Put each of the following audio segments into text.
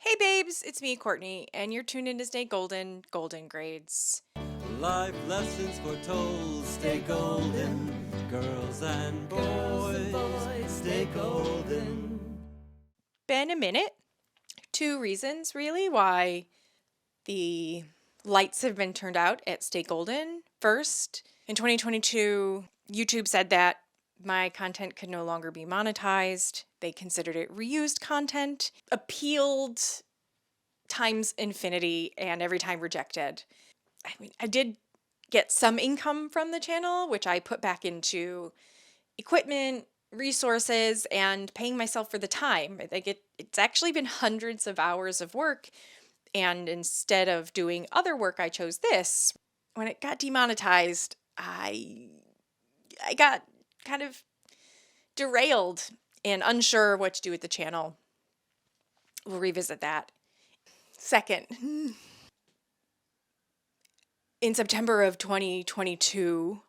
Hey babes, it's me, Courtney, and you're tuned in to Stay Golden, Golden Grades. Life lessons foretold, stay golden. Girls and boys, stay golden. Been a minute. 2 reasons, really, why the lights have been turned out at Stay Golden. First, in 2022, YouTube said that my content could no longer be monetized. They considered it reused content, appealed times infinity, and every time rejected. I mean, I did get some income from the channel, which I put back into equipment, resources, and paying myself for the time. It's actually been hundreds of hours of work, and instead of doing other work, I chose this. When it got demonetized, I got kind of derailed and unsure what to do with the channel. We'll revisit that. Second, in September of 2022,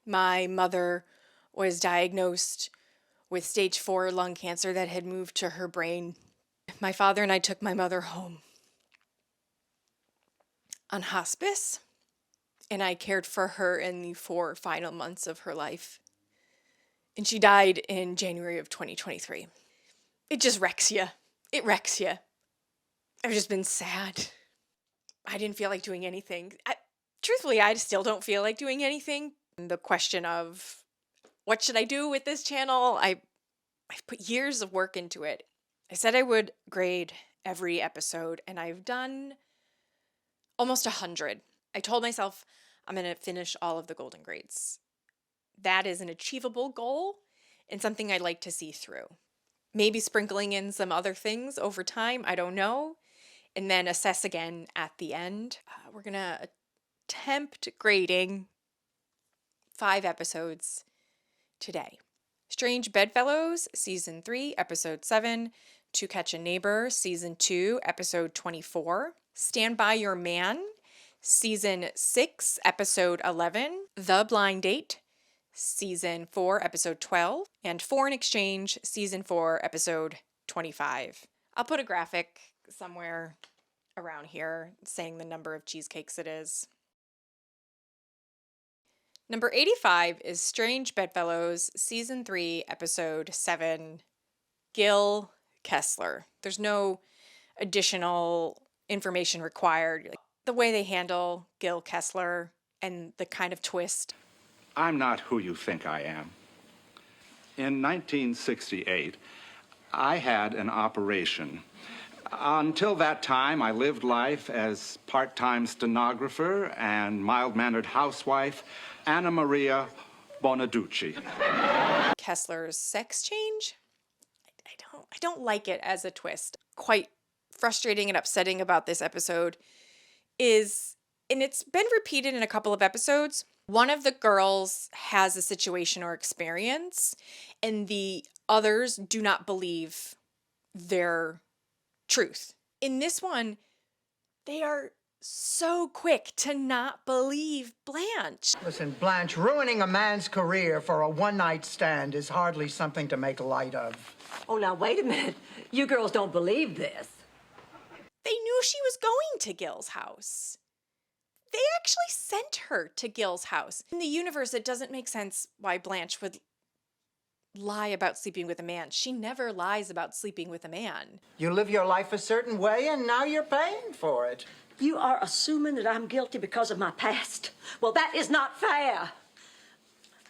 my mother was diagnosed with stage 4 lung cancer that had moved to her brain. My father and I took my mother home on hospice, and I cared for her in the 4 final months of her life. And she died in January of 2023. It just wrecks you. It wrecks you. I've just been sad. I didn't feel like doing anything. Truthfully, I still don't feel like doing anything. The question of what should I do with this channel? I've put years of work into it. I said I would grade every episode, and I've done almost 100. I told myself I'm going to finish all of the golden grades. That is an achievable goal and something I'd like to see through. Maybe sprinkling in some other things over time, I don't know, and then assess again at the end. We're going to attempt grading 5 episodes today. Strange Bedfellows, Season 3, Episode 7. To Catch a Neighbor, Season 2, Episode 24. Stand By Your Man, Season 6, Episode 11. The Blind Date, Season 4, Episode 12. And Foreign Exchange, Season 4, Episode 25. I'll put a graphic somewhere around here saying the number of cheesecakes it is. Number 85 is Strange Bedfellows, Season 3, Episode 7, Gil Kessler. There's no additional information required. The way they handle Gil Kessler and the kind of twist. I'm not who you think I am. In 1968, I had an operation. Until that time, I lived life as part-time stenographer and mild-mannered housewife, Anna Maria Bonaducci. Kessler's sex change? I don't like it as a twist. Quite frustrating and upsetting about this episode is, and it's been repeated in a couple of episodes, one of the girls has a situation or experience, and the others do not believe their truth. In this one, they are so quick to not believe Blanche. Listen, Blanche, ruining a man's career for a one-night stand is hardly something to make light of. Oh, now, wait a minute. You girls don't believe this. They knew she was going to Gil's house. They actually sent her to Gil's house. In the universe, it doesn't make sense why Blanche would lie about sleeping with a man. She never lies about sleeping with a man. You live your life a certain way, and now you're paying for it. You are assuming that I'm guilty because of my past. Well, that is not fair.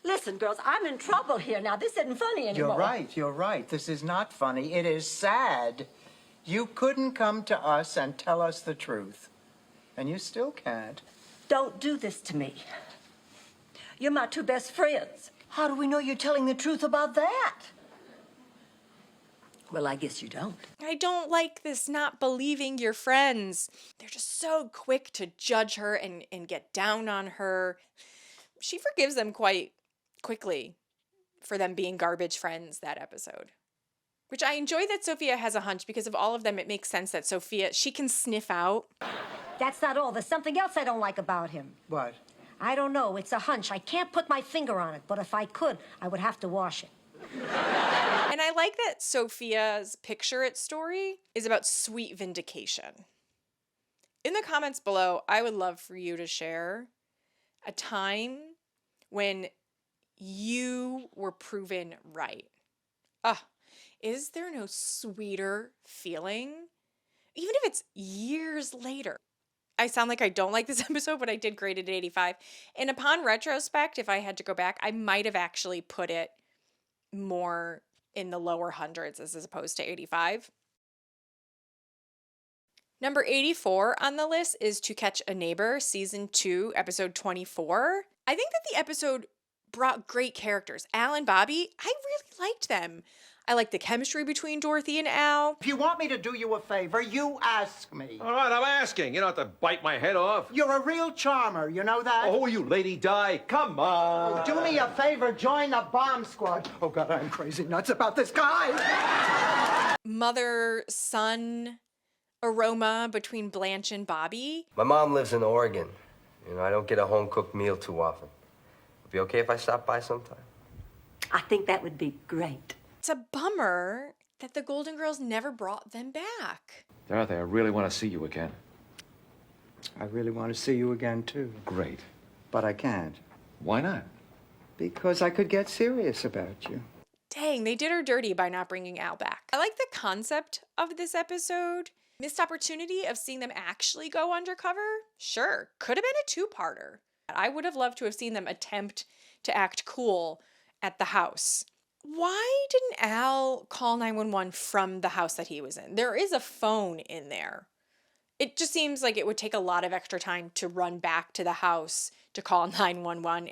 Listen, girls, I'm in trouble here now. This isn't funny anymore. You're right. This is not funny. It is sad. You couldn't come to us and tell us the truth. And you still can't. Don't do this to me. You're my 2 best friends. How do we know you're telling the truth about that? Well, I guess you don't. I don't like this not believing your friends. They're just so quick to judge her and get down on her. She forgives them quite quickly for them being garbage friends that episode. Which I enjoy that Sophia has a hunch because of all of them. It makes sense that Sophia, she can sniff out. That's not all. There's something else I don't like about him. What? I don't know. It's a hunch. I can't put my finger on it, but if I could, I would have to wash it. And I like that Sophia's picture it story is about sweet vindication. In the comments below, I would love for you to share a time when you were proven right. Is there no sweeter feeling? Even if it's years later. I sound like I don't like this episode, but I did grade it at 85. And upon retrospect, if I had to go back, I might have actually put it more in the lower hundreds as opposed to 85. Number 84 on the list is To Catch a Neighbor, Season 2, Episode 24. I think that the episode brought great characters. Al and Bobby, I really liked them. I like the chemistry between Dorothy and Al. If you want me to do you a favor, you ask me. All right, I'm asking. You don't have to bite my head off. You're a real charmer, you know that? Oh, you lady die. Come on. Do me a favor, join the bomb squad. Oh, God, I'm crazy nuts about this guy. Mother-son aroma between Blanche and Bobby. My mom lives in Oregon. I don't get a home-cooked meal too often. It'd be okay if I stop by sometime? I think that would be great. It's a bummer that the Golden Girls never brought them back. Dorothy, I really want to see you again. I really want to see you again, too. Great. But I can't. Why not? Because I could get serious about you. Dang, they did her dirty by not bringing Al back. I like the concept of this episode. Missed opportunity of seeing them actually go undercover? Sure, could have been a two-parter. I would have loved to have seen them attempt to act cool at the house. Why didn't Al call 911 from the house that he was in? There is a phone in there. It just seems like it would take a lot of extra time to run back to the house to call 911.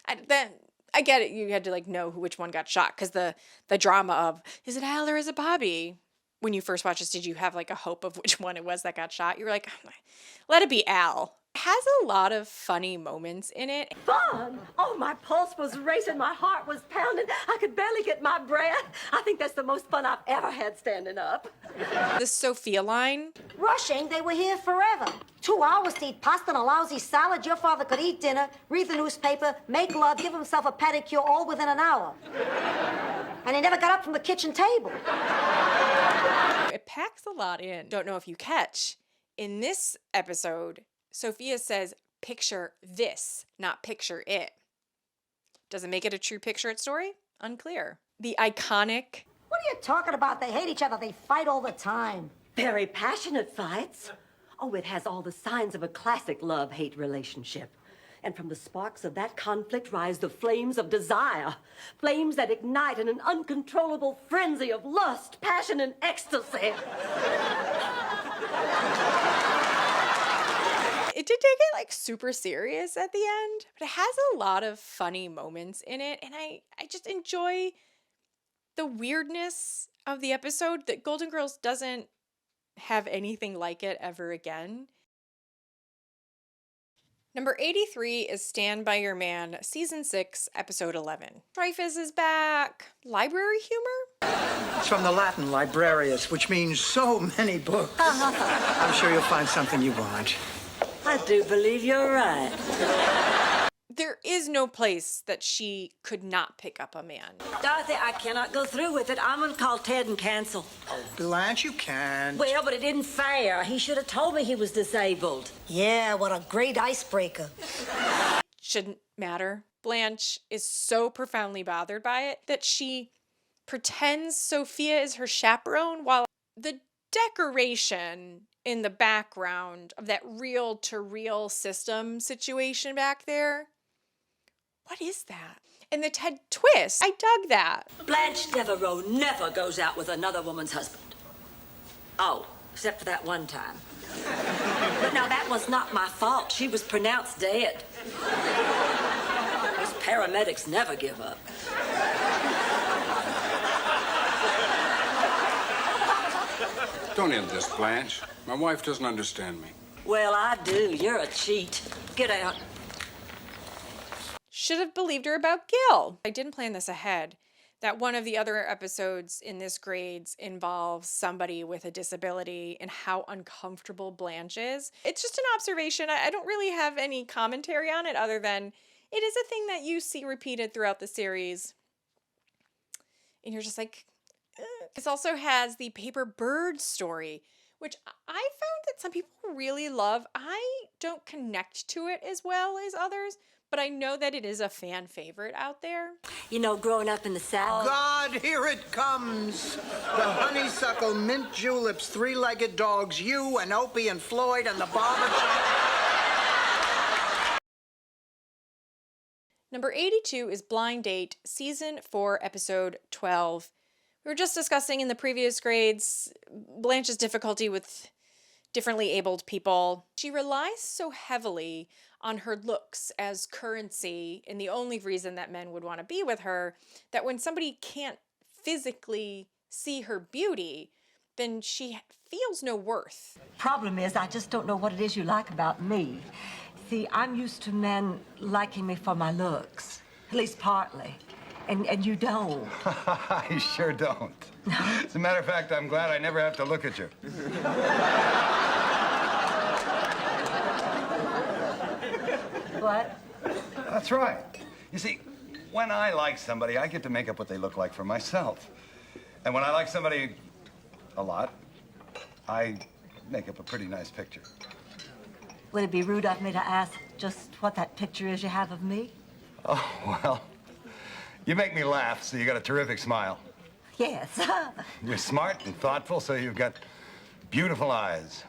And then I get it. You had to know which one got shot because the drama of, is it Al or is it Bobby? When you first watched this, did you have a hope of which one it was that got shot? You were like, let it be Al. It has a lot of funny moments in it. Fun! Oh, my pulse was racing, my heart was pounding. I could barely get my breath. I think that's the most fun I've ever had standing up. The Sophia line. Rushing, they were here forever. 2 hours to eat pasta and a lousy salad. Your father could eat dinner, read the newspaper, make love, give himself a pedicure, all within an hour. And he never got up from the kitchen table. It packs a lot in. Don't know if you catch. In this episode, Sophia says, picture this, not picture it. Does it make it a true picture it story? Unclear. The iconic. What are you talking about? They hate each other. They fight all the time. Very passionate fights. Oh, it has all the signs of a classic love-hate relationship. And from the sparks of that conflict rise the flames of desire. Flames that ignite in an uncontrollable frenzy of lust, passion, and ecstasy. It did take it super serious at the end, but it has a lot of funny moments in it. And I just enjoy the weirdness of the episode that Golden Girls doesn't have anything like it ever again. Number 83 is Stand By Your Man, Season 6, Episode 11. Dreyfus is back. Library humor? It's from the Latin librarius, which means so many books. I'm sure you'll find something you want. I do believe you're right. There is no place that she could not pick up a man. Dorothy, I cannot go through with it. I'm gonna call Ted and cancel. Blanche, you can. Well, but it isn't fair. He should have told me he was disabled. Yeah, what a great icebreaker. Shouldn't matter. Blanche is so profoundly bothered by it that she pretends Sophia is her chaperone while the decoration in the background of that reel-to-reel system situation back there. What is that? And the Ted twist. I dug that. Blanche Devereaux never goes out with another woman's husband. Oh, except for that one time. But now that was not my fault. She was pronounced dead. Those paramedics never give up. Don't end this, Blanche. My wife doesn't understand me. Well, I do. You're a cheat. Get out. Should have believed her about Gil. I didn't plan this ahead. That one of the other episodes in this grades involves somebody with a disability and how uncomfortable Blanche is. It's just an observation. I don't really have any commentary on it other than it is a thing that you see repeated throughout the series. And you're just like, This also has the paper bird story, which I found that some people really love. I don't connect to it as well as others, but I know that it is a fan favorite out there. You know, growing up in the South. God, here it comes. The honeysuckle, mint juleps, three-legged dogs, you and Opie and Floyd and the barbershop. Number 82 is Blind Date, Season 4, Episode 12. We were just discussing in the previous grades Blanche's difficulty with differently abled people. She relies so heavily on her looks as currency and the only reason that men would want to be with her, that when somebody can't physically see her beauty, then she feels no worth. Problem is, I just don't know what it is you like about me. See, I'm used to men liking me for my looks, at least partly. And you don't. I sure don't. As a matter of fact, I'm glad I never have to look at you. What? That's right. You see, when I like somebody, I get to make up what they look like for myself. And when I like somebody a lot, I make up a pretty nice picture. Would it be rude of me to ask just what that picture is you have of me? Oh, well, you make me laugh, so you got a terrific smile. Yes. You're smart and thoughtful, so you've got beautiful eyes.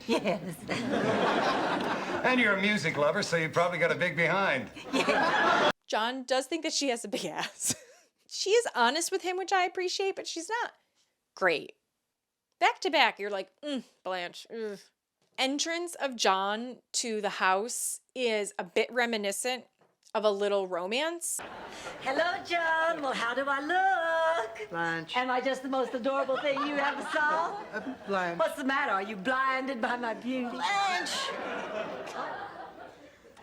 Yes. And you're a music lover, so you've probably got a big behind. John does think that she has a big ass. She is honest with him, which I appreciate, but she's not great. Back to back, you're like, Blanche. Ugh. Entrance of John to the house is a bit reminiscent of A Little Romance. Hello, John. Well, how do I look? Blanche. Am I just the most adorable thing you ever saw? Blanche. What's the matter? Are you blinded by my beauty? Blanche!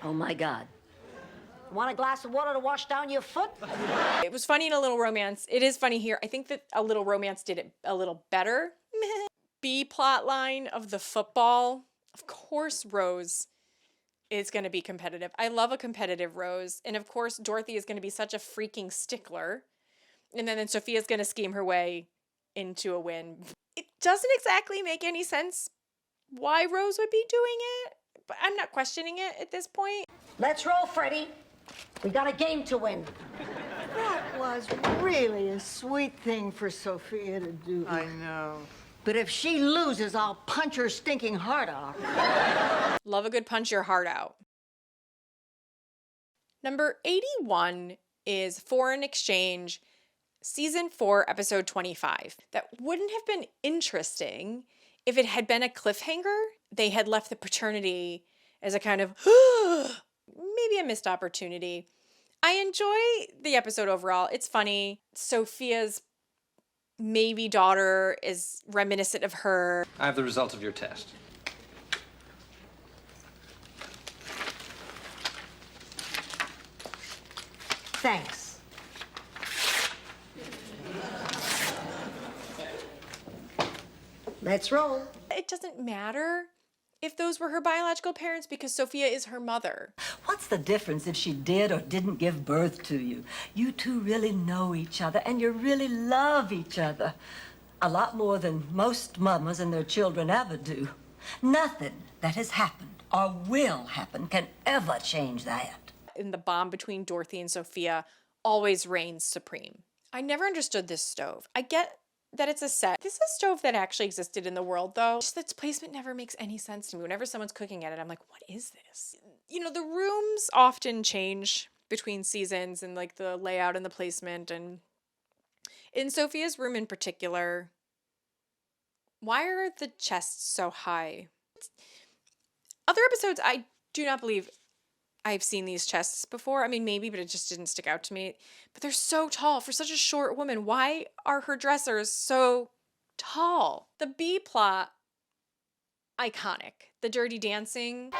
Oh, my God. Want a glass of water to wash down your foot? It was funny in A Little Romance. It is funny here. I think that A Little Romance did it a little better. B plot line of the football. Of course, Rose is going to be competitive. I love a competitive Rose. And of course, Dorothy is going to be such a freaking stickler. And then Sophia's going to scheme her way into a win. It doesn't exactly make any sense why Rose would be doing it, but I'm not questioning it at this point. Let's roll, Freddie. We got a game to win. That was really a sweet thing for Sophia to do. I know. But if she loses, I'll punch her stinking heart off. Love a good punch your heart out. Number 81 is Foreign Exchange, Season 4, Episode 25. That wouldn't have been interesting if it had been a cliffhanger. They had left the paternity as a kind of, maybe a missed opportunity. I enjoy the episode overall. It's funny. Sophia's maybe daughter is reminiscent of her. I have the results of your test. Thanks. Let's roll. It doesn't matter if those were her biological parents because Sophia is her mother. What's the difference if she did or didn't give birth to you? You two really know each other, and you really love each other. A lot more than most mamas and their children ever do. Nothing that has happened or will happen can ever change that. And the bond between Dorothy and Sophia always reigns supreme. I never understood this stove. I get that it's a set. This is a stove that actually existed in the world, though. Just its placement never makes any sense to me. Whenever someone's cooking at it, I'm like, what is this? You know, the rooms often change between seasons and like the layout and the placement. And in Sophia's room in particular, why are the chests so high? Other episodes, I do not believe I've seen these chests before. I mean, maybe, but it just didn't stick out to me. But they're so tall for such a short woman. Why are her dressers so tall? The B plot, iconic. The Dirty Dancing.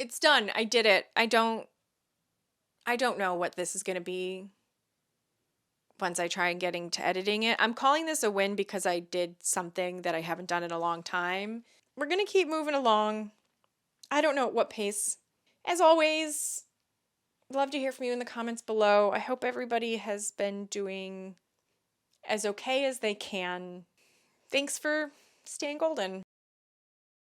It's done. I did it. I don't know what this is going to be once I try getting to editing it. I'm calling this a win because I did something that I haven't done in a long time. We're going to keep moving along. I don't know at what pace. As always, love to hear from you in the comments below. I hope everybody has been doing as okay as they can. Thanks for staying golden.